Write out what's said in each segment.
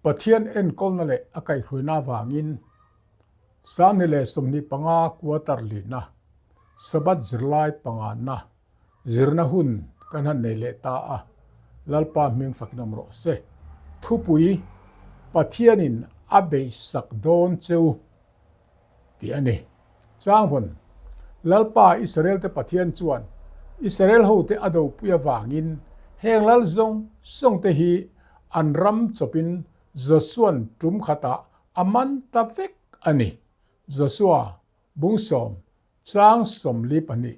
pathian en kolna le akai hruina wangin sani le somni panga quarter lina sabat zirlai panga na zirna hun kanhan nei le ta a lalpa ming faknam ro se thupui pathianin abe sak don cheu ti ani changvon lalpa Israel te pathian chuan Israel ho te ado puya wangin henglal zong song te hi anram chopin Josuan tum khata aman ta vek ani Joshua bungsom chang som li pani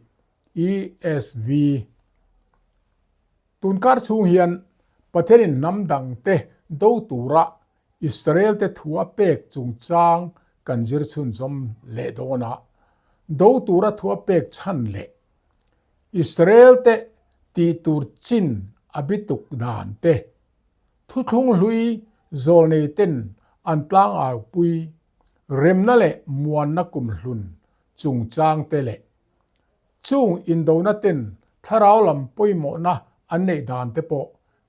ESV tunkar chung hian pathianin namdang te do tura Israel te thua pek chung chang kanjir chun zom le dona do tura thua pek chan le Israel te ti tur chin abituk dan te thu thung hlui zol nei ten an tlang a pui remna le muan na kum hlun chung chang te le chung indona ten tharau lam poimo na an nei dan te po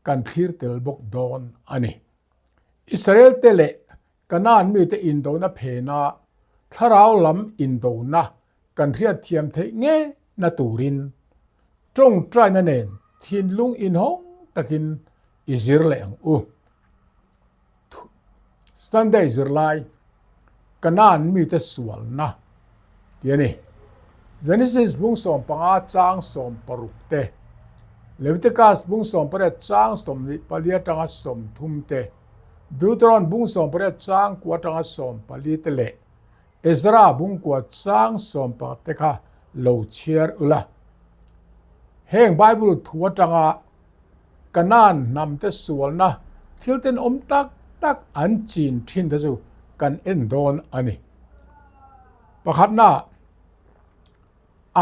kan thir tel bok don ani Israel te le kanan mi te indona phena tharau lam indona kan riat thiam the nge na turin trong trai na nen thin lung in hong takin izir le ang u Sunday zirlai kanan mi te sual na tiani Genesis bung som panga chang som paruk te Leviticus bung som pare chang som ni palia tanga som thum te Deuteronomy bung som pare chang kwa tanga som pali te le Ezra bung kwa chang som pa te kha lo chiar ula heng Bible thua tanga kanan nam te sual na thilten om tak an chin thin da zu kan en don ani pakhat na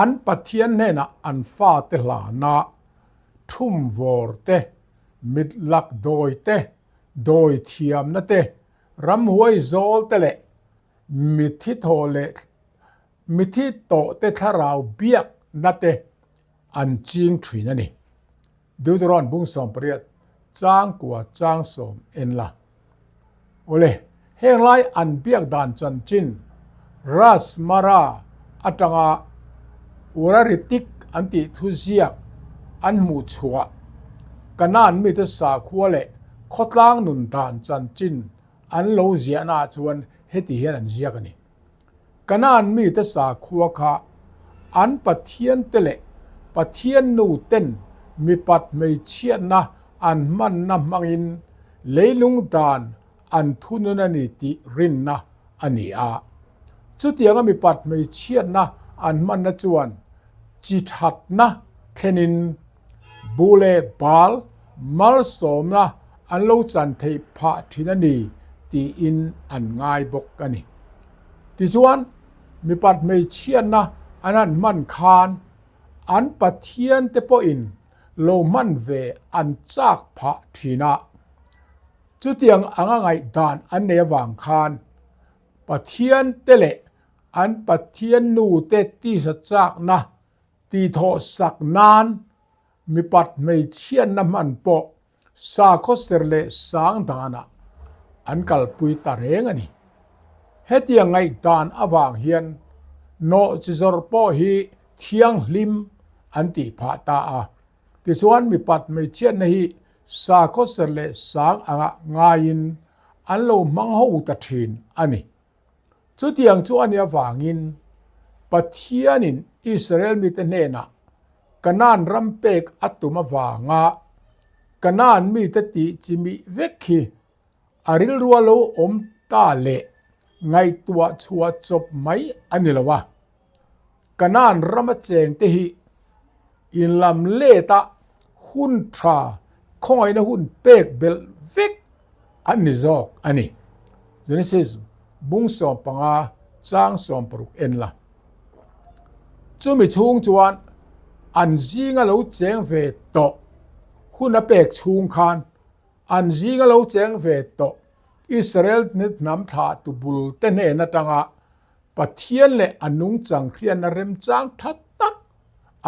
an pathian ne na an fa te hla na thum vor te mit lak doi te doi thiam na te ram huai zol te le mithi thole mithi to te tharau biak na te an ching thrin ani Deuteronomy bung som pariat chang kwa chang som en la ole henglai an biak dan chan chin ras mara atanga uraritik anti thuziak an mu chua kanan mi te sa khuale khotlang nun dan chan chin an lo zia na chuan heti hian an ziak ani kanan mi te sa khuwa kha an pathian tele pathian nu ten mi pat mei chiat na an man na mangin leilung dan an thununa ni ti rin na ani a chutianga mi pat mei chiat na an man na chuan chi that na thenin bule bal mal som na an lo chan thei pha thina ni ti in an ngai bok ani ti chuan mi pat mei chiat na anan man khan an pathian te po in lo man ve an chak pha thina chutiang anga ngai dan an ne wang khan pathian te le an pathian nu te ti sa chak na ti tho sak nan mi pat mei chian na man po sa kho serle sang dana an kal pui ta reng ani hetiang ngai dan awang hian no chizor po hi thiang lim an ti pha ta a ti chuan mi pat mei chian na hi sa kho serle sang anga ngain an lo mang ho ta thin ani chutiang chu ania wangin pathianin Israel mi te ne na kanan rampek atuma wanga kanan mi te ti chimi vekhi aril rualo om ta le ngai tua chua chop mai anilawa kanan rama cheng te hi in lam le ta hun tra khoi na hun pek bel vek ani zok ani Genesis bung som panga chang som paruk en la chumi chung chuan an zinga lo cheng ve to hun a pek chung khan an zinga lo cheng ve to Israel nit nam tha tu bul te ne na tanga pathian le anung chang khian na rem chang that tak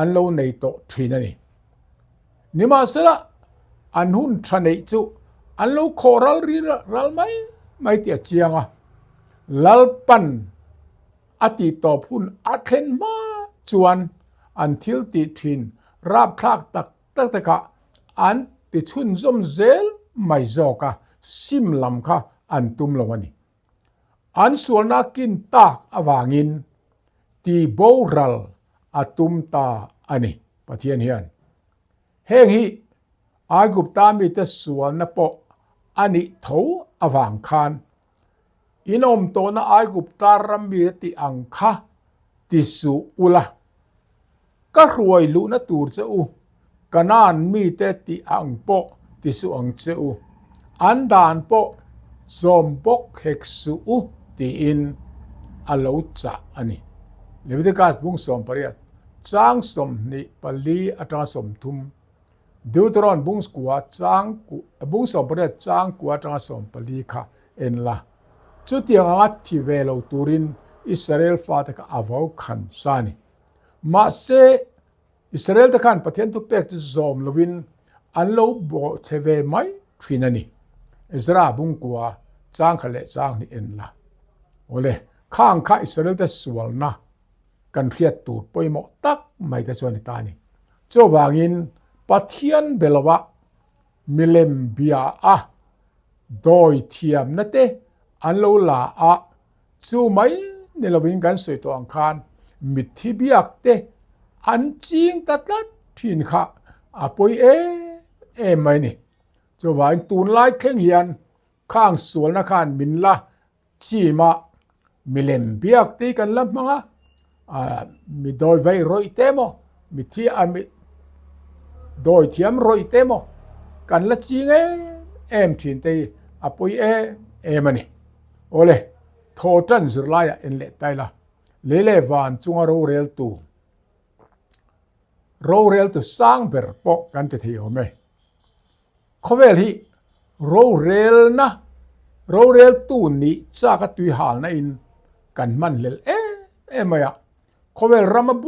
an lo nei to thina ni nima sela an hun thanei chu อันโลโครัลรีรัลไม่เตียเจียงลัลปันอติตอพุนอัเทนมาจวนอันทิลติทินราบคลากตักตะกะอันติชุนซมเซลไม่จอกะซิมลำค่ะอันตุมลงวันนี้อันส่วนนักกินตากอวางินตีโบรัลอตุมตาอันนี้ปะเทียนเฮียนเฮงฮีอากุปตามีแต่ส่วนนปออันนี้เท่าอวางคานอินอมโตนะอากุปตารัมมีติอังคะติสุอุละก็รวยลุนะตูร์เซอูกันนานมีแต่ติอังปอติสุอังเซอูอันดานปอซอมปกเฮกสุอูติอินอโลจะอันนี้เลวิติกัสบุงสอมปริยัตจางสมนิปลีอัตราสมทุมดิวตรอนบุงสกัวจางบุงสอมปริยัตจางกัวอัตราสมปลีค่ะเอ็นละจุดยังอัดที่เวลตูรินอิสราเอลฟาตกอาวาวขันซานีมาเซอิสราเอลตะขันประเทศทุกเปกจะซอมลวินอันโลบอเทเวไม่ฟินันีอิสราบุงกัวจางขะเลจางนี่เอ็นละโอเลข้างข้าอิสราเอลจะสวลนะกันเรียดตูดปอยหมอตักไม่แต่ส่วนตานี่เจ้าวางินปะเทียนเบลวะมิเลมเบียโดยเทียมนะเตอันโลลาจู่ไม่ในลวินกันสวยตัวอังคารมิทิบิยักเตอันจริงตัดลัดทินค่ะปอยไม่นี่เจ้าวางินตูนไล่เข่งเฮียนข้างสวนอาคารมินละชีมามิเลมเบียกตีกันลับมั้งมีโดยไว้รอยเตมมีที่มีโดยเทียมรอยเตมกันละจริงทินเตปอยมันนี่โอเลโทตันสุดไล่เอ็นเล็ดไตละเลวานจุงโรเรลตูสร้างเบอร์ปอกกันเที่ยวไหมเขาเวลีโรเรลนะโรเรลตูนี่จากตุยหาลนะอินกันมันเลไม่เขาเวลรำบ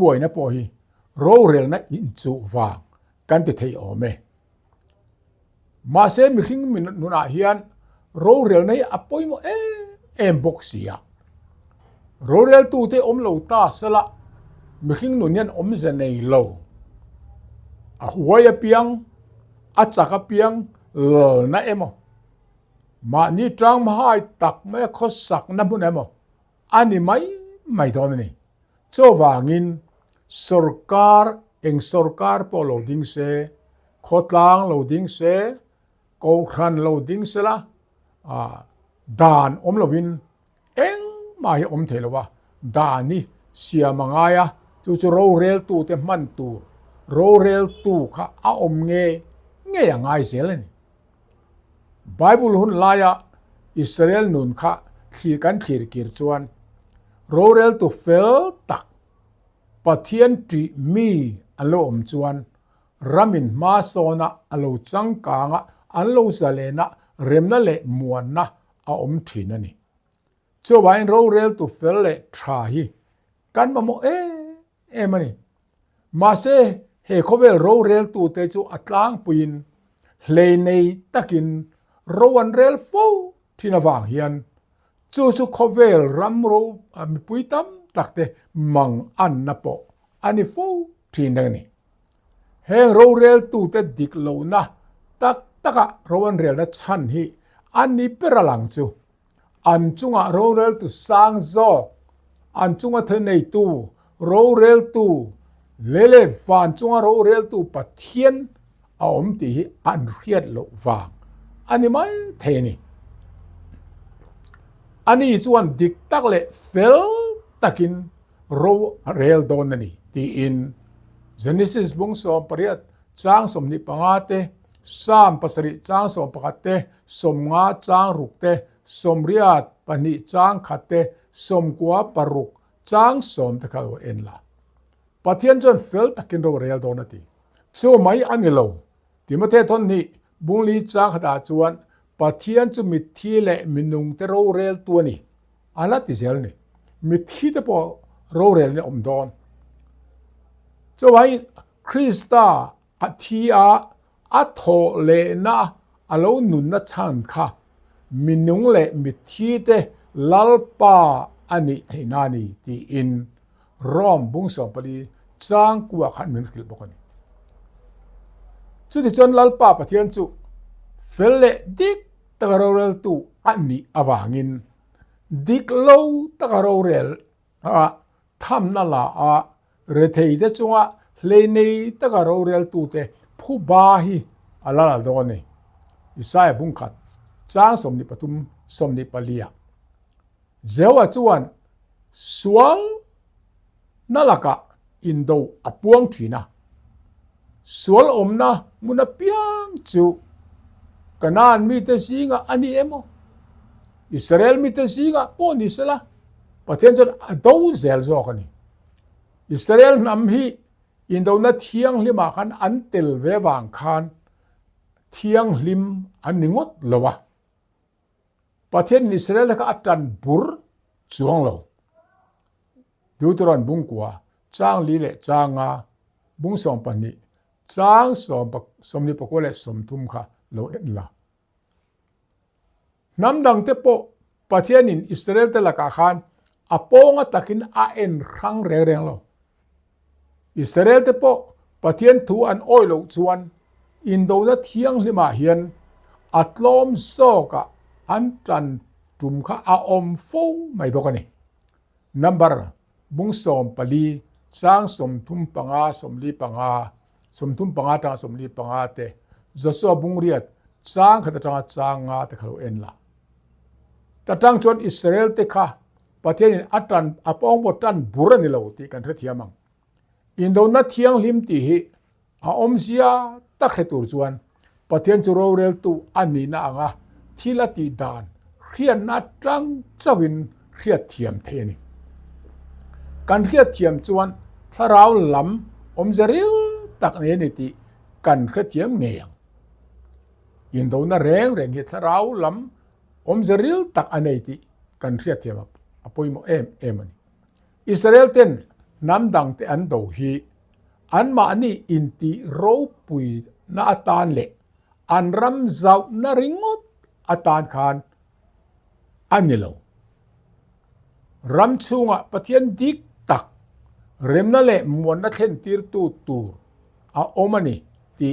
วยนะพอฮีโรเรลนะอินจูวางกันเที่ยวไหมมาเซมิคิงมินุนาเฮียนโรเรลนี่ปอยโมบ็อกซี่โรเรลตูเตอมโลตาสละมิคิงนุนยันอมเจเนยโลหัวยเปียงจักเปียงนะมานี่ตรังมาให้ตักไม่ขอสักนะบุญอันนี้ไม่โดนนี่เจ้าวางินสุรการพอโลดิ้งเซขดลางโลดิ้งเซกูครันโลดิ้งเซละดานโลวินมาให้เทลวะดานนี่เสียมังไงจู่โรเรลตูเต็มมันตูโรเรลตูค่ะเงี้ยยังไงเสียเลยนี่ไบเบิลหุ่นลายอิสราเอลนุนค่ะขีกันขีดกิรจวนโรเรลตูเฟลตักปะเทียนตีมีอันโลจวนรามินมาโซนะอันโลจังกางอันโลซาเลนะเรมนั่นแหละมวนนะทีนั่นนี่เจ้าวันโรเรลตูเฟลเลยทราฮีกันมาโมมันนี่มาเซเฮโคเวลโรเรลตูเตจูอัตลางปุยนเลยในตะกินโรวันเรลฟูที่นวางเฮียนจู่สุโคเวลรัมโรมีปุยตั้มตักเตมังอันนับอันนี้ฟูที่นั่นนี่เฮงโรเรลตูเตดิกโลนะตักโรวันเรลนะชันฮีอันนี้เป็นหลังจูอันจุงโรเรลตูสร้างโซอันจุงเทนตูโรเรลตูเลฟานจุงโรเรลตูปัทเทียนตีอันเรียดโลวางอันนี้ไม่เทนี่อันนี้ส่วนดิกตักเลเฟลตักินโรเรลโดนนี่ที่อินเจเนซิสบุงสอมปริยัตจางสมนิปังอาเตสามปัสริจางสมปะเตสมงาจางรุกเตสมเรียดปนิจางขัดเตสมกัวปรุกจางสมตะเขาเอ็นละปะเทียนจนเฟลตักินโรเรลโดนตีชั่วไม่อันนี้โลที่มาเททนนี้บุงลีจางขัดจวนปะเทียนจะมิทีเละมินุงเตโรเรลตัวนี้อันละติเซลนี่มิทีเตปอโรเรลเนี่ยดอนจะไว้คริสตาอธิอาอัทโทเลนะ อโลนุนนะชันค่ะมินุงเลมิทีเตลัลปาอันนี้ให้นานีที่อินรอมบุงสองปลีจางกัวขันมินกิลบกนี่สุดที่จนลัลปาปะเทียนจุเฟลเลดิกตะกะโรเรลตูอันนี้อวางินดิกโลตะกะโรเรลทำนั่นละเรเทยเดจงะเลนีตะกะโรเรลตูเตผู้บาฮีอัลลาโดนี่อิสายบุงขัดจางสมนิปตุมสมนิปเลียเจ้าจวนสวงนั่นละกะอินโดอปวงทีนะสวลอมนะมุนเปียงจูกันนานมีแต่สิงะอันนี้เอโมอิสราเอลมีแต่สิงะปอนิสละประเทศจนดูเซลโซกันนี่อิสราเอลนำฮีอินโดนัเทียงลิมาคันอันเตลเววางคันเทียงลิมอันนิงดเลวะประเทศอิสราเอลก็อัตันบุรจวงเลวดูตรอนบุงกัวจางลีเลจางาบุงสองปนิจางสมนิปกวเลสมทุมค่ะโลเอ็นละน้ำดังเตโปประเทศอิสราเอลเตละกาคันอปงตะกินอาเอ็นรังเร่งๆเลวอิสราเอลเตโปประเทศทูอันโอยโลจวนอินโดนัเทียงลิมาเฮียนอัตลอมโซกะอันจันจุมค่ะอาอมฟูไม่บอกกันนี่นัมเบอร์บุงสมปลีสร้างสมทุมปังอาสมลีปังอาสมทุมปังอาตางสมลีปังอาเตจะสวบุงเรียดสร้างขัดจังจางอาเตขลุเอ็นละแต่จังจวนอิสราเอลเตค่ะประเทศนี้อัตันอปองบตันบุรนิลาวตีกันเทียมังอินโดนัเทียงลิมตีฮีอาอมเสียตักเหตุจวนประเทศจูโรเรลตูอันนี้นะอ่ะที่ละตีดานเรียนนัดจังจวินเรียดเทียมเทนี่การเรียดเทียมจวนถ้าเราล้ำอมจะเรียตักเนนิติการเรียดเทียมเงียงอินโดนัเร่งเหตุถ้าเราล้ำอมจะเรียตักอันนี้ติการเรียดเทียมอภัยโมเอมันอิสราเอลเต็นน้ำดังเตอันโดฮีอันมาอันนี้อินติโรปุยนาอัตานเละอันรำเจ้านาริงดอัตานคานอันนี้เรารำชุงะปะเทียนดิกตักเริ่มนั่นแหละมวนนักเห็นตีร์ตูอาโอมันนี่ที่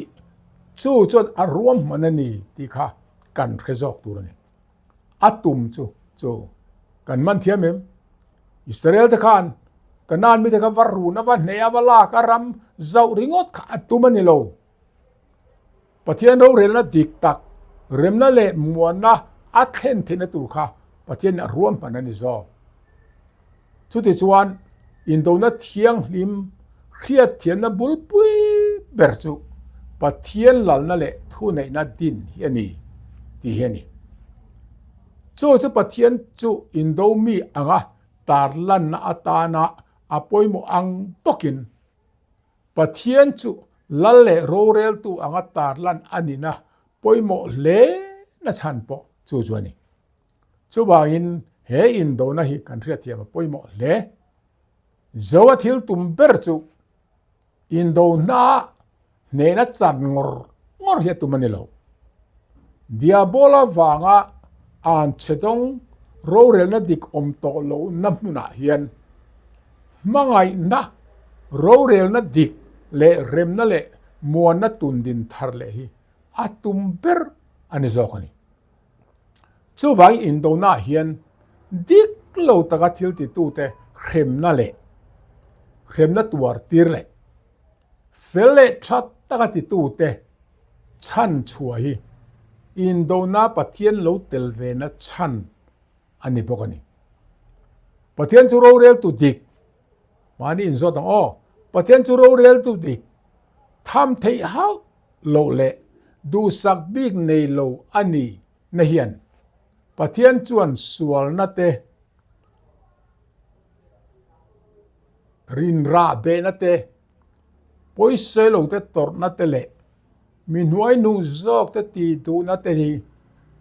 จู่จนอารวมมันนี่ที่ข้ากันเขจอกตัวนี่อัตุมจู่กันมันเทียมเองอิสราเอลตะคานกันนานมีแต่กับวารูนวันเนียวลากรำเจ้าริงดข้าอัตุมันนี่เราปะเทียนเราเรียนนัดดิกตักเริ่มนั่นแหละมวนนะอัดเห็นที่นั่นตัวข้าปะเทียนรวมมันนี่จ้าสุดที่ส่วนอินโดนัเทียงลิมเขียดเทียนนับบุลปุยเบอร์จูปะเทียนหลังนั่นแหละทุนในนัดดินเฮียนี่ที่เฮียนี่จู่จะปะเทียนจู่อินโดมีอ่ะตาร์ลันนาตานาอภัยโมอังตกินปะเทียนจู่ลัลเลโรเรลตูอ่ะตาร์ลันอันนี้นะปอยโมเลนะฉันปอจู่จวนนี่จู่บางอินเฮอินโดนะฮีกันเรียกเทียมปอยโมเลจาวทิลตุมเบอร์จูอินโดนาเนนัจันงอเฮตุมันนี่เราดิอาโบลาวางะอันเชดงโรเรลนัดิกอมโตโลนับมุนาเฮียนมังไงนะโรเรลนัดิกเลเรมนั่นแหละมัวนัตุนดินทาร์เลฮีอัตุมเบอร์อันนี้จอกนี่จู่วางอินโดนาเฮียนดิกโลตะกัดทิลติตูเตเข็มนั่นแหละเข็มนั่นตัวตีร์เลยเฟลเลชัดตะกัดติตูเตชันช่วยอินโดนาปะเทียนโลเตลเวนะชันอันนี้พวกนี้ปะเทียนจูโรเรลตุดิกมานี่อินโซตังอ้อปะเทียนจูโรเรลตุดิกทำเทียฮาวโลเลดูสักบิ๊กในโลอันนี้นเฮียนปะเทียนจวนสวลนัตเตรินราเบนัตเตปอยเซโลเตตอร์นัตเตเลมินหวยนูจอกเตตีตูนัตเตฮี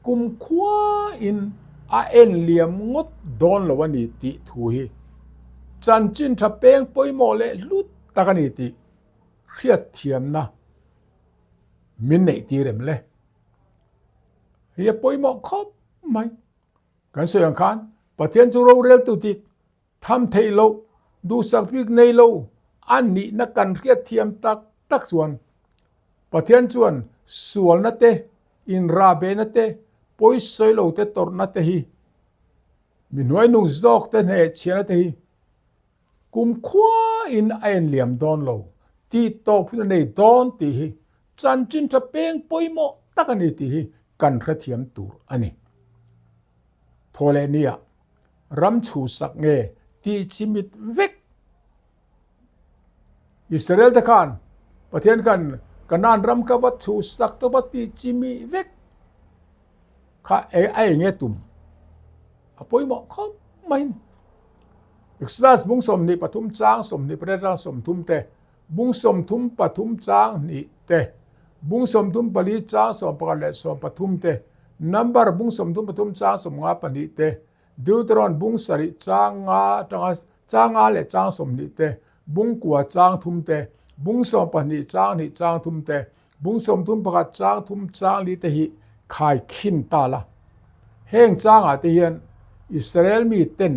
กุมขวาอินอาเอ็นเลียมงดโดนละวันนี้ติทูฮีจันจินทับเปงปอยโมเลลุดตะกันนี้ติเครียดเทียมนะมินเนตีเรมเล เฮียป่วยหมอครบไหมกันส่วนคันประเทศจุเราเรียลตุติกทำเทโลดูสักพิกในโลอันนี้นักการเรียกเทียมตักส่วนประเทศส่วนนั่นเตอินราเบนั่นเตป่วยสวยโลเตตอร์นั่นเตฮีมีหน่วยนุ่งจอกเตนเหตุเชียนั่นเตฮีกุมขวาอินไอเหลี่ยมดอนโลที่โตพุ่นในดอนตีฮีจันจินจะเป็นป่วยหมอตักอันนี้ตีฮีกันเทียมตูอันนี้โทเลเนียรำชูสักเงที่ชิมิดเวกอิสราเอลตะคานประเทศกันนานรำกับวัตชูสักตัวบัติชิมิเวกข้าไอเงตุมอภัยหมอเขาไม่อีกสตบุ้งสมนิปทุมจางสมนิประเดสมทุมเตบุ้งสมทุมปทุมจางนิเตบุ้งสมทุมปลีจางสมปะเลสมปทุมเตนัมเบอร์บุ้งสมทุมปทุมจางสมงาปนิเตดิวตรอนบุ้งสริจางาเลจางสมนิเตบุ้งกัวจางทุมเตบุ้งสมปนิจางนิจางทุมเตบุ้งสมทุมปะจางทุมจางลิเตหิขายขินตาละเฮงจางอาเตียนอิสราเอลมีเต้น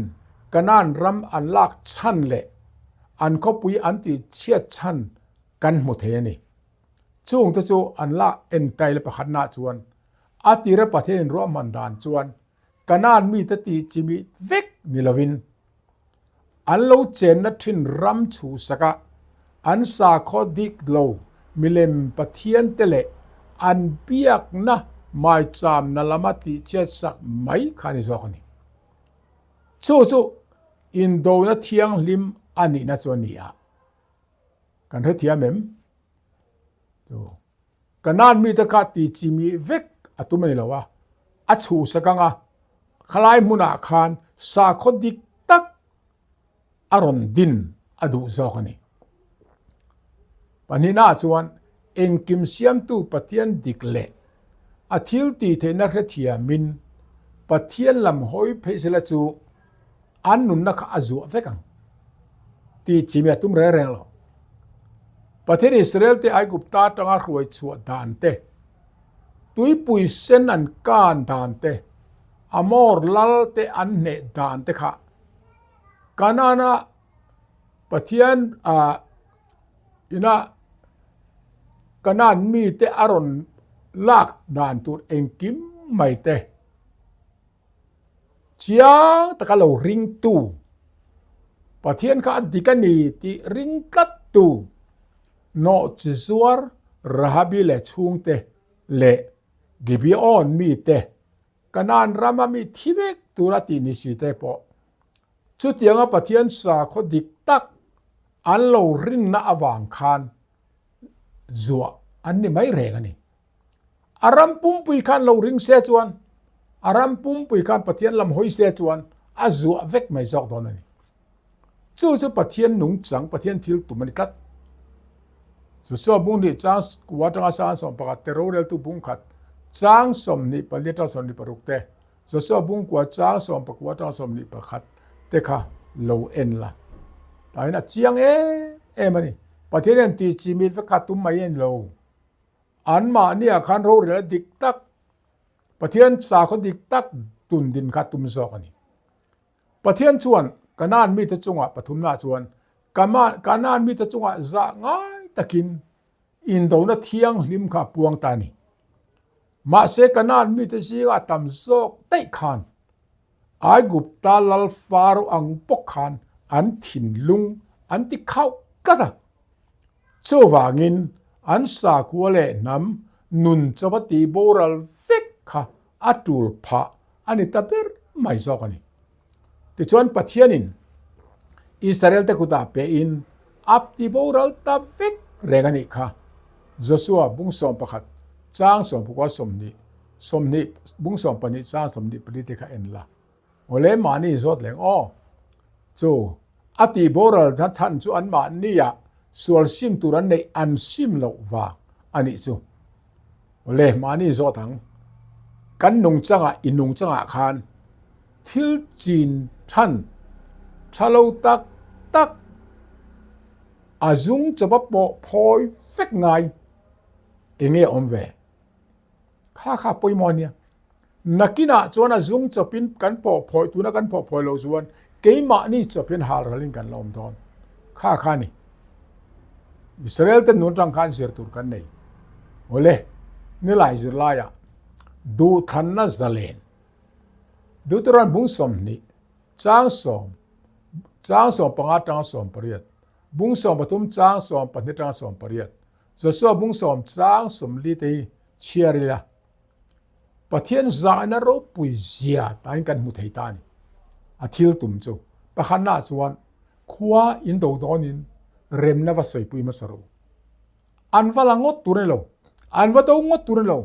กันนานรำอันลากชันเละอันเขาปุยอันติเชียดชันกันหมดเทนี่ช่วงตะจูอันลากเอ็นไตและประคันนาจวนอาติระประเทศรัวมันดานจวนกันนานมีตติจิมิเวกนิลวินอันโลเจนนัทินรำชูสกะอันสาคอดิกโลมิเลมปะเทียนเตเลอันเปียกนะไม่จามนลมาติเจสักไม่ขานิสอกนี่จู่อินโดนะเทียงลิมอันนี้นะจวนนี้กันเทียมเอ็มกันนานมีตะกาติจิมีเวกอตุไม่แล้ววะอัจฉูสกังคลายมุนาคานสาคดิกตักอารอนดินอดุจอกนี่ปัญหาจวนเองกิมเสียมตูปะเทียนดิกเละอาทิลตีเทนักเทียมินปะเทียนลำหอยเพชรจูอันนุนนักอาจูเฟกังตีจิมีตุมเร่งๆแล้วประเทศอิสราเอลที่ไอกุปตาตั้งรวยชัวดานเตตุยปุยเซนอันการดานเตอมอร์ลัลเตอันเนดานเตค่ะกานานะประเทศอินะกานานมีเตอารอนลากดานตัวเองกิมไม่เตเชียงตะกะเราริงตูประเทศข้าดิกันนี่ที่ริงกัดตูโนจิสวร์ราฮับิเลชุงเตเลกิบิออนมีเตกันนานรามามีทิเวกตุระตินิสิเตปอชุดยังประเทศสาคดิกตักอันเรารินนาอวังคานจัวอันนี้ไม่เรกันนี่อารามปุ่มปุยคันเราริงเสจวนอารามปุ่มปุยคันประเทศลำหอยเสจวนอาจัวเวกไม่จอกตอนนี้จู่ประเทศหนุ่งจังประเทศทิลตุมันกัดส่วนบุ้งนี่จ้างกวาดงาสานสมปะกัดเตโรเรลตุบุ้งขัดจ้างสมนี่ปะเลียตสมนี่ปะรุกเตส่วนบุ้งกวาดจ้างสมปะกวาดสมนี่ปะขัดเตค่ะโลเอ็นละแต่น่ะเจียงมันนี่ประเทศนั้นตีจิมิดฟักตุมไม่เอ็นโลอันมาเนี่ยคันโรเรลดิกตักประเทศสาคนดิกตักตุนดินขัดตุมซอกนี่ประเทศชวนกันนานมีแต่จงหวะปฐุมนาชวนกันนานมีแต่จงหวะจะง่ายตะกินอินโดนะเทียงลิมขาปวงตานี่มาเสกันนานมีแต่ชีกาตำโซกเตะคานไอกุปตาลัลฟารุอังปกคานอันถิ่นลุงอันที่เข้ากะตะโจวางินอันสากัวเลนำนุนจวัติโบรัลเฟกค่ะอัตุลพะอันนี้ตะเปิดไม่ซอกนี่แต่ชวนประเทศนินอิสราเอลตะกุตาเปอินอัปติโบรัลตะเฟกเรกันนี่ค่ะจสัวบุ้งสมประคัดจ้างสมปกว่าสมนิบุ้งสมปนิจ้างสมนิปริติค่ะเอ็นละโอเลมานี่จดแหลงจูอัติโบรัลทันจูอันมานี่ยส่วนซิมตุรันในอันซิมโลวาอันนี้จูโอเลมานี่จดทั้งกันนงจังอินนงจังคานทิลจีนท่านชาโลตักอาจุงจะบ่พอยเฟกไงเองอมเวข้าป่วยมอเนี่ย nakina chuan a zung chopin kan po phoi tuna kan po phoi lo chuan keima ni chopin hal ralin kan lom don kha khani Israel te nun rang khan sir tur kan nei ole ni lai zir la ya du than na zalen du turan bung som ni chang som panga tang som pariat bung som patum chang som patni tang som pariat zo so bung som chang som li te chiaria pathian za na ro pui zia tain kan mu thei ta ni a thil tum chu pakhan na chuan khua in do donin rem na va soi pui ma saro an va langot turelo an va to ngot turelo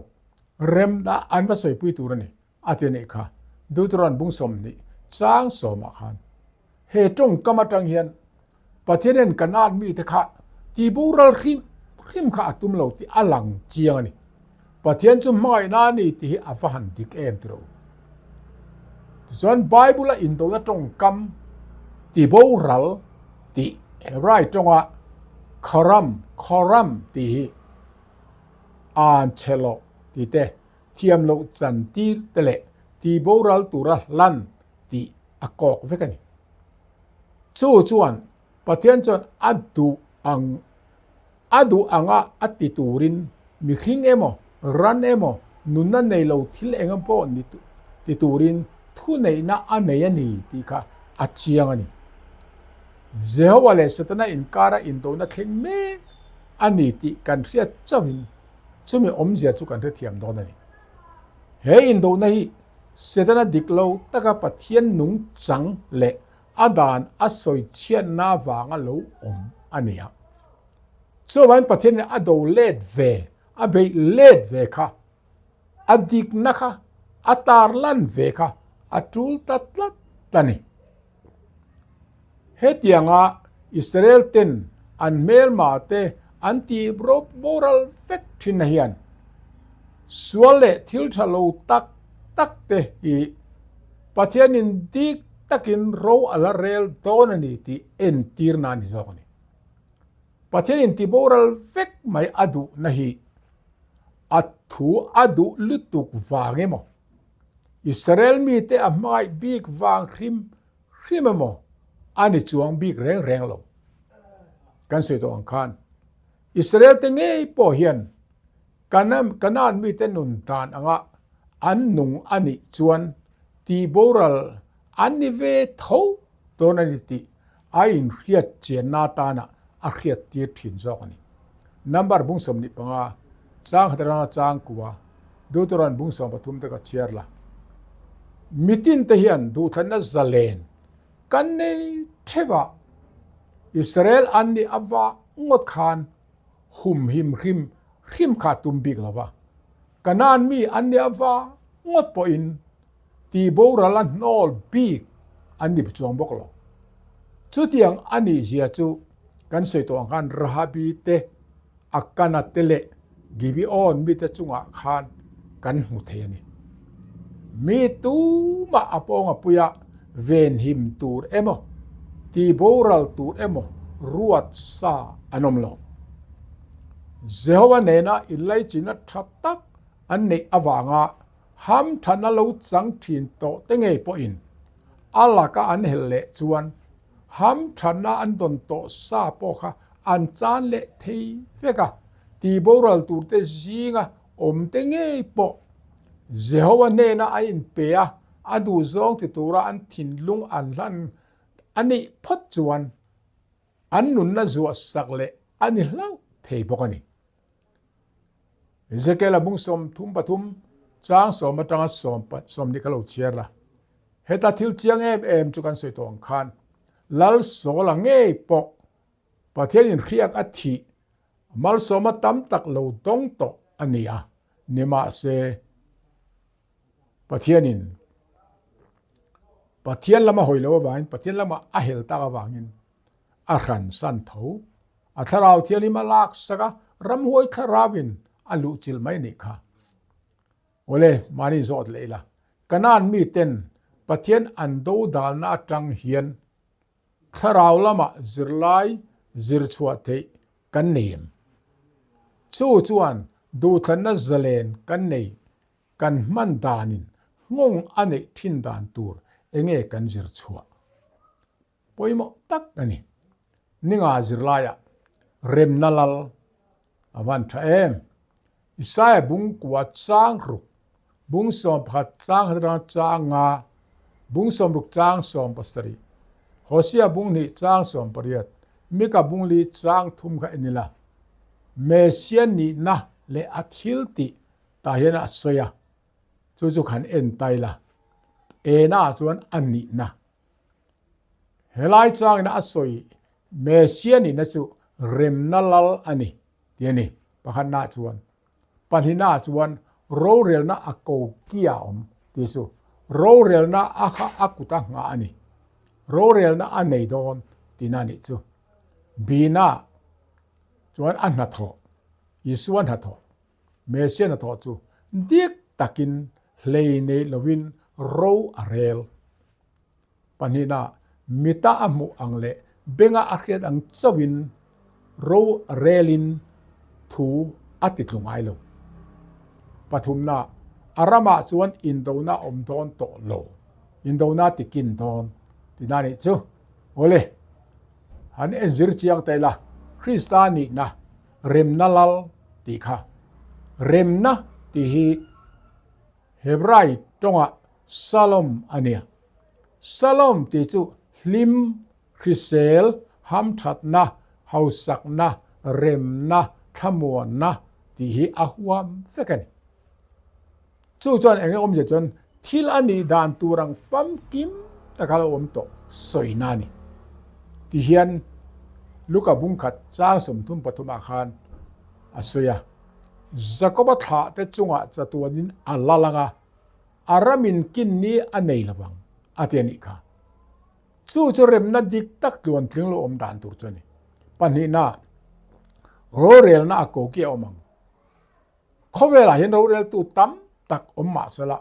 rem da an va soi pui turani atene kha deuteron bung som ni chang som a khan he tong kamatang hian pathian kanan mi te kha ti bural khim kha atum lo ti alang chiang ani pathian chu mai na ni ti afahan dik em tro zon bible in do na tong kam ti boral ti right tonga khoram ti an chelo ti te thiam lo chan tir tele ti boral tura lan ti akok vekani chu chuan pathian chon adu anga ati turin mi khing emo ran emo nunna nei lo thil engam po ni ti turin thu nei na anei ani ti kha achiang ani Jehovah le satana in kara in do na thleng me ani ti kan ria chawin chumi omzia chu kan ria thiam do na ni he in do na hi satana diklo taka pathian nung chang le adan asoi chian na wanga lo ania so wan pathian ado led ve abe led ve kha adik na kha atar lan ve kha atul tatlat tani hetianga Israel ten an mel mate anti moral factin hian suale thil thalo tak te hi pathianin dik takin ro ala rel donani ti en tirna ni zokni pathianin ti moral fact mai adu nahi athu adu lutuk wangemo Israel mi te amai big wang khrimemo ani chuang big reng lo kan se to ang khan Israel te ngei po hian kanan mi te nun tan anga an nung ani chuan ti boral ani ve tho tonani ti ain riat chen na ta na a riat ti thin zok ani number bung som ni panga chang hadra chang kuwa deuteron bung som pathum te ka cherla mitin te hian du thana zalen kan nei theva Israel anni awa ngot khan hum him khim kha tumbik lawa kanan mi anni awa ngot po in ti boralan nol big anni chuang boklo chutiang ani zia chu kan sei to kan rahabi te akana tele gibi on mi te chunga khan kan hu theni mi tu ma aponga puya ven him tur emo ti boral tur emo ruat sa anomlo Jehovah nena ilai china thatak anne awanga ham thana lo chang thin to tengei po in alaka an helle chuan ham thana an don to sa po kha an chan le thei veka ti boral tur te zinga om tengei po Jehovah nena ain pea adu zong ti tura an thin lung an lan ani phot chuan an nun na zuwa sakle ani hlau thei bokani Ezekiel bung som thum pathum chang som atanga som ni kalo chierla heta thil chiang em chu kan soi tong khan lal sola nge po pathian in khiak athi mal soma tam tak lo dong to ania nima se pathian lama hoilo wain pathian lama ahel ta wangin a khan san tho atharau thiali malak saka ram hoi kharawin alu chil mai ni kha ole mani zot leila kanan mi ten pathian ando dal na tang hian kharau lama zirlai zirchua the kan nem chu chuan du than na zalen kan nei kan man danin งงอันนี้ทินดานตูร์เองกันจิรชัวปอยมตักอันนี้นิงาจิรลายเรมนัลลอวันทเอมอิสายบุงกวาจางรุกบุงสมพัดจางหรังจางงาบุงสมรุกจางสมปัสรีโฮเซียบุงนี่จางสมปริยัตมิกาบุงลีจางทุมกะอินิละเมเซียนีนะเลอัคิลติตาเฮนะสยาจู่ๆขันเอ็นไตละเอน่าส่วนอันนี้นะเฮลัยจางนะสวยเมเซียนีนะจู่เรมนัลลอันนี้เดี๋ยวนี้ปะขันน่าส่วนปัญหาส่วนโรเรลนะอโกเกียอมที่สุโรเรลนะอาคาอากุตังอันนี้โรเรลนะอันไหนโดนที่นั่นนี่จู่บีน่าส่วนอันนัทโตยิส่วนนัทโตเมเซียนัทโตจู่เด็กตะกินเลยในลวินโรเรลปัญหามิตาอมุอังเลเบงอาเคียดังจวินโรเรลินทูอติดลงไอโลปฐุมนาอารามาส่วนอินโดนาอมทอนโตโลอินโดนาติกินทอนที่นั่นนี่จู่โอเลฮันเอ็นซิร์เชียงแต่ละคริสตานีนะเรมนัลลติค่ะเรมนะที่เฮบรายตรงอ่ะซาลอมอันเนี้ยซาลอมที่จู่ลิมคริสเซลฮัมทัดนะฮาวสักนะเรมนะขมวนนะที่อาหวามเฟกันจู่จวนเองอมจะจนทิลอันนี้ดานตูรังฟัมกิมตะกาลอมโตสวยนานี่ที่เฮียนลูกบุงขัดจ้างสมทุนปฐุมอาคารอาศัยจะก็บัดหาแต่จงอาจะตัวนี้อัลลาลังอารามินกินนี้อันไหนละวังอาเทียนิค่ะจู่จเรมนัดดิกตักล้วนถึงโลอมดานตุรจนี่ปัญหาหน้าโรเรลน่าโกเกียอมังเขาเวลาเห็นโรเรลตูตั้มตักอมมาสละ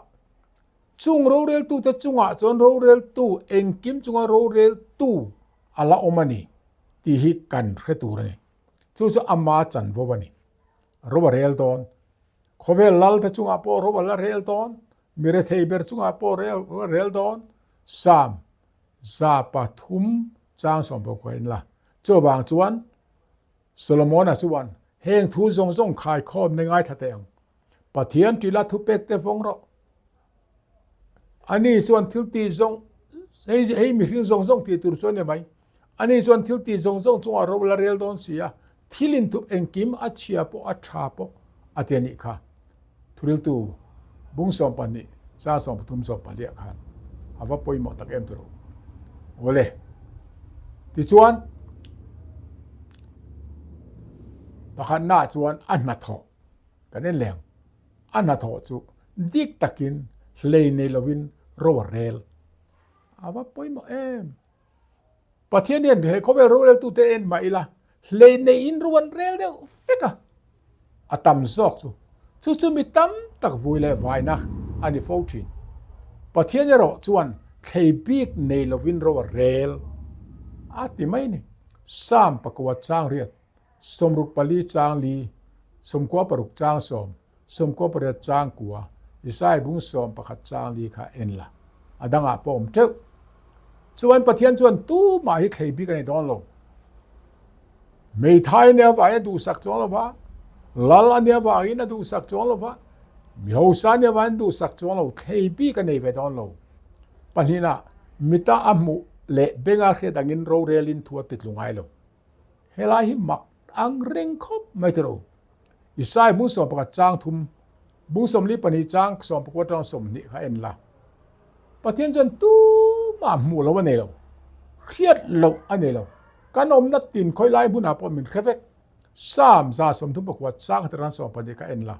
จุงโรเรลตูแต่จงอาจนโรเรลตูเองกิมจงอาโรเรลตูอัลลาอมานีที่ฮิกันเรตูรนี่จู่อามาจันวบันีโรเรลตอนเขาเวลาแต่จงอาโปโรเรลตอนมิเรเซเบอร์จงอาโปเรลตอนสามซาปะทุมจางสมบูรณ์ละเจ้าบางส่วนโซโลมอนส่วนเฮงทูซงขายข้อมในง่ายทัดเองปะเทียนที่ละทุเปกเตฟงรออันนี้ส่วนทิลตีซงให้มีเรื่องซงที่ตุรส่วนเนี่ยไหมอันนี้ส่วนทิลตีซงจงอาโรเรลตอนเสียทิลินทุเองกิมอัจฉริยะปอัจฉาปอัตยานิค่ะทุริลตูบุ้งสมปันนี่ซาสมปทุมสมปันเลียขันอาว่าปอยหมดตักเอ็มตุรุโอเลที่ส่วนตะขันหน้าส่วนอันนัทโตกันเล่นแหลงอันนัทโตจู่ดิกตะกินเลยในลวินโรเรลอาว่าปอยหมดเอ็มประเทศเนี่ยเขาไปโรเรลตูเตเอ็นมาอีละเลยในอินโรเรลเดียวฟิกะอาตัมซอกจู่มีตัมตักวุยเลวายนักอันนี้ฟูจินประเทศเนี่ยเราส่วนเคบิกในลวินโรเรลอาติไม่นี่สามปะกวดจางเรียดสมรุกปลีจางลีสมกัวปรุกจางสมกัวปเรียจางกัวอิสายบุ้งสมปะขัดจางลีค่ะเอ็นละอดังอาปอมเจ้าส่วนประเทศส่วนตู้มาให้เคบิกในตอนลงไม่ไทยเนี่ยว่าดูสักจงหรือว่าลาลาเนี่ยว่าอินดูสักจงหรือว่ามีฮาวซาเนี่ยว่าดูสักจงหรือเคบิกในเวทอนลงปัญหามิตาอามุเละเบงอาเขดังอินโรเรลินทัวติดลงไงลงเฮลาหิมักอังเร่งคบไม่ตรูอิสายบุ้งสมประกาศจางทุมบุ้งสมลิปนิจางสมประกวดจางสมนิข้าเอ็นละประเทศจนตู้มาหมู่แล้ววันนี้เราเครียดเราอันนี้เราการอมนัดตินคอยไล่บุญอาปอมินเคฟกสามซาสมทุมประกวดจางตรันสมปนิข้าเอ็นละ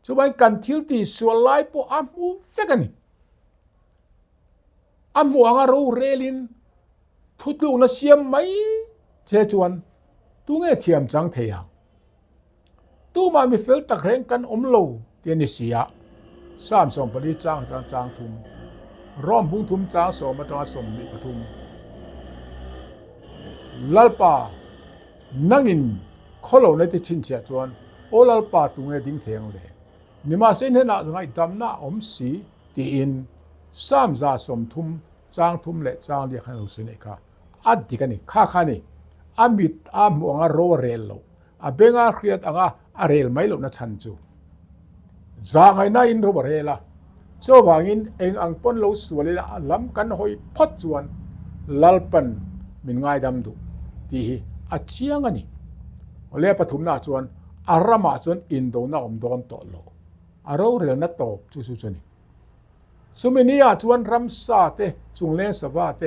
ช่วยกันทิลตีส่วนไล่ปออามูเฟกันนี่อามูอังอารูเรลินทุดลูกนัเสียมไหมเจจวนตู้เงี้ยเทียมจังเทียงตู้มามีเฟลตะเคร่งกันอมโลเตียนิเสียสามสมปริจางตรันจางทุมร้อมบุ้งทุมจางสมมาตราสมนิปทุมลัลปานังอินขโลในที่ชินเชียจวนโอลัลปาตุงเงดิ้งเทียงเลยนิมาเส้นเห็นอะไรดำหน้าอมสี ตีอินซ้ำซาสมทุมจางทุมและจางเรียกให้เราสิเนค่ะอัดดีกันนี่ข้านี่อามิดอามวงอาโรเรลโลอาเบงอาเครียดอ่ะอาเรลไม่ลงนัดชันจูจางไงน่าอินโรเรล่ะโจวางินเองอังปนเราสวยเลยละล้ำกันหอยพดจวนลัลปันมินง่ายดำดูที่อาเชียงนี่เลี้ยปฐุมนาจวนอารามาจวนอินโดนาอมโดนโตโลอาเราเรียนนัดโตจูสุจนี่สุมินีอาจวนรัมซาเตสุงเลสวาเต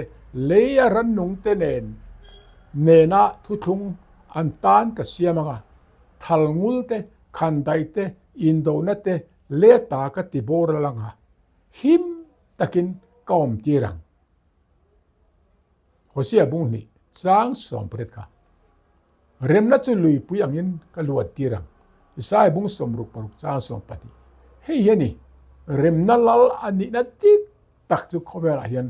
เลียรันนุงเตเนนเนน่าทุทุงอันตานกับเสียมังทัลงูลเตขันไดเตอินโดนัเตเลตากติโบรลังะหิมตะกินกอมตีรังโคเสียบุงนี่จางสอมเปรตค่ะเริ่มนัดจุลุยปุยังยินกลวดตีรังสายบุงสมรุกปรุกจางสอมปฏิเฮียนี่เริ่มนัลลอันนี้นัดติตักจุขเวลาเฮียน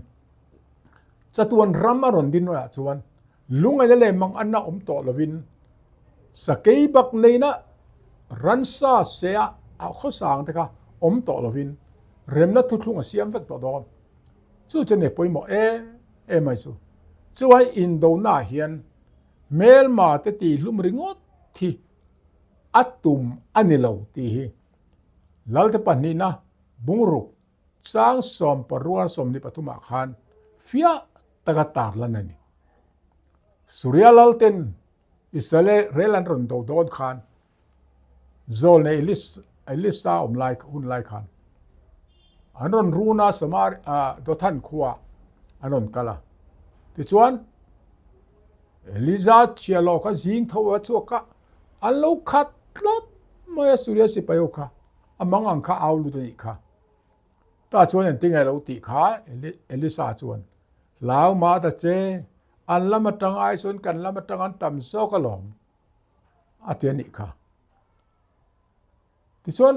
จะตวนรัมมารอนดินว่าจวนลุงไอ้เล่มังอันน่ะตอลวินสเกยบักในนะรันซาเสียเอาข้อสางเถอะค่ะตอลวินเริ่มนัดทุกลุงเสียมเฟกต่อดอนจู่จะเนี่ยไปหมอไม่จู่จู่ไอ้อินโดน่าเฮียนเมลมาเตตีลุมริงอดที่อัตตุมอันนี้เราที่ลัลเตปันนี่นะบุงรุกสร้างสมปรวนสมนิปทุมาคานฟิยตะกตาร์ลันนี่สุริยลัลเตนอิสราเอลเรลันรอนโดดอนคานโซลในลิสซาไลค์หุ่นไลค์คานอันนั้นรูนาสมาร์ดทันขวาอันนั้นกะละที่ชวนลิซาเชียโลก็จิงทว่าชัวกะอันลูกขัดลัดไม่สุริยสิไปโอค่ะอามังอังคาเอาลุตนี่ค่ะตาชวนอย่างที่ไงเราติค่ะลิซาชวนลาวมาแต่เจอันละมาตังไอส่วนกันละมาตังอันต่ำโซกะหลอมอาเทียนิค่ะที่ส่วน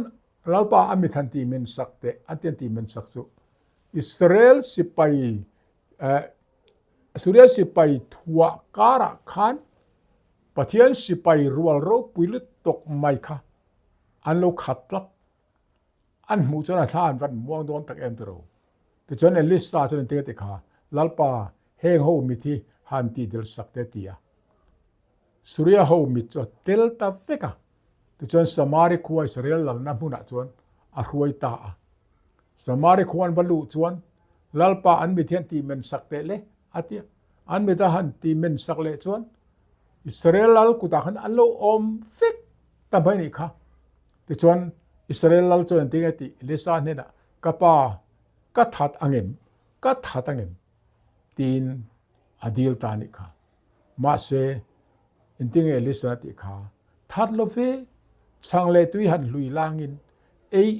เราป่าอเมทันตีเมนสักเตอันเทียนตีเมนสักสุอิสราเอลสิไปสุริยสิไปทัวการะคานปะเทียนสิไปรัวโรปุยลุตกไม่ค่ะอันเราขัดลับอันมูจนาท่านวันม่วงโดนตักเอ็มตโรที่ส่วนเอลิสตาส่วนเตียติค่ะลัลป่าเฮงโฮมิที่ฮันตีเดลสักเตตียสุริยโฮมิจเตลตาเฟกะที่ส่วนสมาริควอิสราเอลลัลนับมุนัจวนอรวยตาสมาริควอันบรรลุจวนลัลป่าอันมิเทียนตีเมนสักเตเลอาทิอันมิตาหันตีเมนสักเลจวนอิสราเอลลัลกุตาขันอันโลอมฟิกตาไปนี่ค่ะที่ส่วนอิสราเอลลัลจวนตีไงตีลิซาเนี่ยนะกับป่ากัดหัดอังเอ็มกัดหัดอังเอ็มตีนอดีลตานิค่ะมาเซอินติงเอลิสนาติค่ะทัดโลเฟสังเลตุยหันลุยลางิน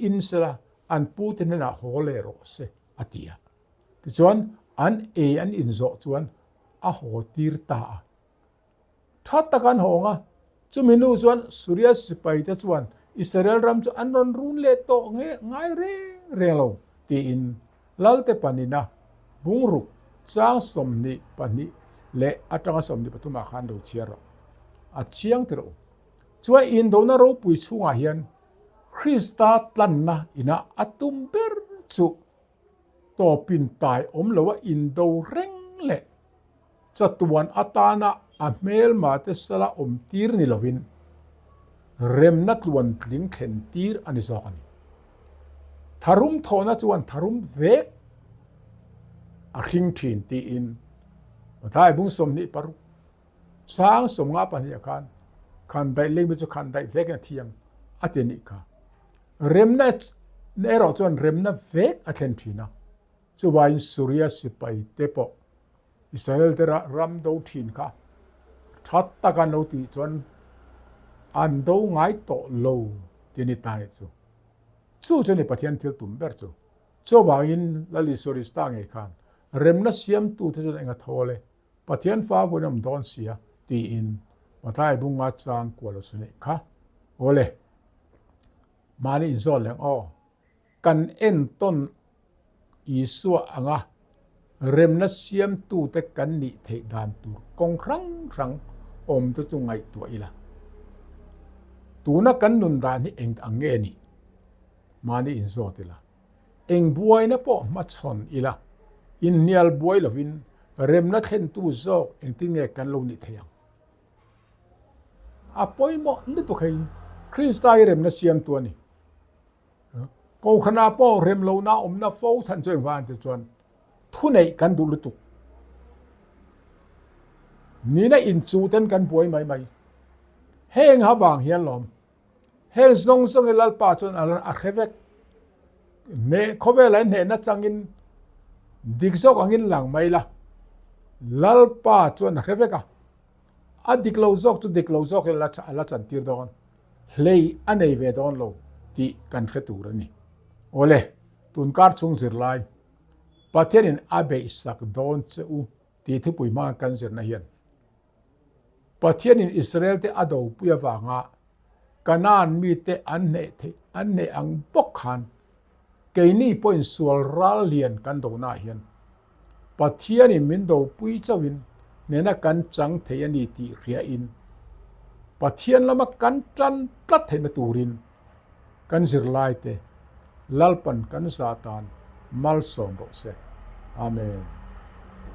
อินสระอันปูตินนะโฮเลโรเซอติยาที่ส่วนอันอันอินโซจวนอะโหตีร์ตาทัดตะกันหงอ่ะจุมินูจวนสุริยสิไปตะจวนอิสราเอลรัมจวนอันนนรุนเลโตง่ายเร่โลตีอินลัลเตปานินะบุงรุกจางสมนิปนิและอัตราสมนิปทุมาคันดูเชียร์อาเชียงเตโรช่วยอินโดนาโรปุยสุงาเฮียนคริสตาตันนะอินะอัตุมเบอร์สุต่อปินตายเลวอินโดเร่งเละจัตวันอัตานะอเมลมาเตสละตีร์นิลวินเรมนักลวนลิงเข็นตีร์อันนี้สองทารุมทอนะจวนทารุมเวกอาคิงทีนตีอินมาท้ายบุ้งสมนิปรุสร้างสมงาปัญญาการขันได้เลี้ยงไปจนขันได้เวกเทียมอัตนิกาเรมนัดเนรอจวนเรมนัดเวกอัตเทีนะจวายสุริยสิไปเตปอิสราเอลเตระรัมดูทีนค่ะทัดตะกันโนติจวนอันดูง่ายโตโลที่นิตานิจูจนในประเทศที่ตุ่มเบิร์จูจวายนลลิสุริสตางเอกันเริ่มนัดเสียมตูที่จะเองทอเลประเทศฟ้าวันนั้นโดนเสียตีอินมาท้ายบุงอาจารย์กวาลสุนิค่ะโอเลมานี่อินโซลเลงอ้อกันเอ็นต้นอีสัวอ่ะเริ่มนัดเสียมตูแต่กันนิเทดานตูกงครั้งจะจงไงตัวอีละตูนักกันนุนดานี่เองอังเงนี่มานี่อินโซติละ เองบวยนะปอมาชนอีละอินเนียลบวยละวินเร็มนักเห็นตู้ซอกเองที่เงกันลงนิเทียงอาปอยมอนี่ตัวใครคริสต์ไตเร็มนักเสียมตัวนี้กูขนาปอเร็มโลนาอมนาโฟสันจวนวานจะจวนทุนไหนกันดูลุตุนี่นะอินจูเต้นกันบวยใหม่เฮงหาวางเฮียนลมเฮงทรงเอลัลปาจนอาเคเวกเนเขาเวลัยเนนัดจังอินดิกซอกอังอินหลังไม่ละลัลปาจนอาเคเวกอะดิกโลซอกจุดิกโลซอกเอลัจันตีร์ดอนเลยอันไหนเวดอนโลที่กันเขตูรนี่โอเลตุนการชงสิรไลประเทศนี้อาเบอิสักโดนเจ้าที่ทุปุยมากันสิรนะเฮียนประเทศนี้อิสราเอลที่อดูปุยวางะกันนานมีแต่อันเนอังบกขันเกนี่พอยสวลรัลเลียนกันดูน่าเฮียนประเทศนี้มินดูปุยเจ้าวินเนนักกันจังเทียนีตีเรียอินประเทศละมากันจันปลัดเห็นตูรินกันสิรไลเตลัลปันกันซาตานมัลสอมโรเซอาเมน